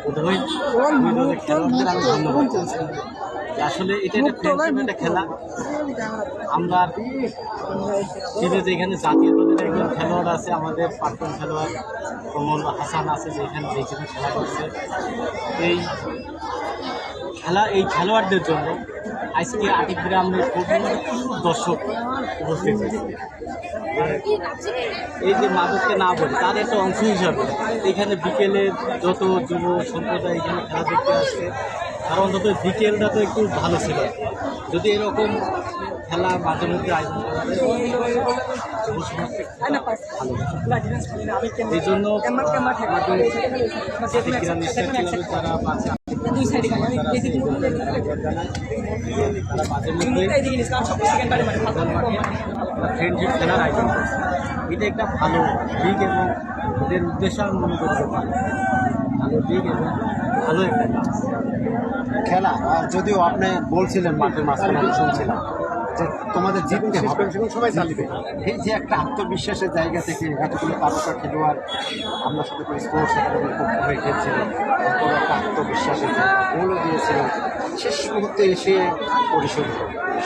বোধহয় আসলে এটা একটা ফ্রেন্ডশিপ একটা খেলা। আমরা যেখানে জাতীয় দলের একজন খেলোয়াড় আছে, আমাদের প্রাক্তন খেলোয়াড় কমল হাসান আছে, যেখানে খেলা করছে। এই খেলোয়াড়দের জন্য আজকে আটিক গ্রামের প্রচুর দর্শক উপস্থিত হয়েছে। এই যে মাদককে না বলি, তার একটা অংশ হিসাবে এখানে বিকেলে যত যুব সম্প্রদায় এখানে খেলা দেখতে আসছে, তার অন্তত বিকেলটা তো একটু ভালো ছিল। যদি এরকম খেলা মাঝে মধ্যে আয়োজন করা যায়, যুব সমাজকে এই জন্য যারা বাচ্চা তারা মাঝে মধ্যে ফ্রেন্ডশিপ খেলার আয়োজন করছে। এটা একটা ভালো দিক এবং ওদের উদ্দেশ্য আমি মনে করতে পারি ভালো দিক এবং ভালো একটা কাজ খেলা। যদিও আপনি বলছিলেন মাঠের মাঝখানে, আমি শুনছিলাম যে তোমাদের জিততে হবে, সবাই চালিবে। এই যে একটা আত্মবিশ্বাসের জায়গা থেকে এতগুলো তারকা খেলোয়াড় আমরা সাথে করে স্পোর্টস একাডেমির পক্ষ হয়ে খেলছিলাম, বড় একটা আত্মবিশ্বাসের গোলও দিয়েছিলাম, শেষ মুহূর্তে এসে পরিশোধ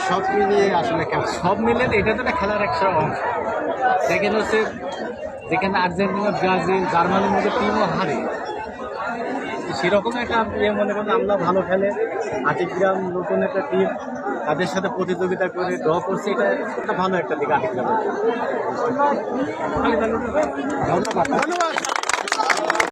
সব মিলিয়ে আসলে সব মিলে এটা তো একটা খেলার একটা অংশ। সেকেন্ড হচ্ছে যেখানে আর্জেন্টিনা, ব্রাজিল, জার্মানির মধ্যে টিমও হারে, সেরকম একটা মনে করেন আমরা ভালো খেলে আটিগ্রাম নতুন একটা টিম, তাদের সাথে প্রতিযোগিতা করে ড্র করছে, এটা একটা ভালো একটা দিক আটিগ্রাম। ধন্যবাদ।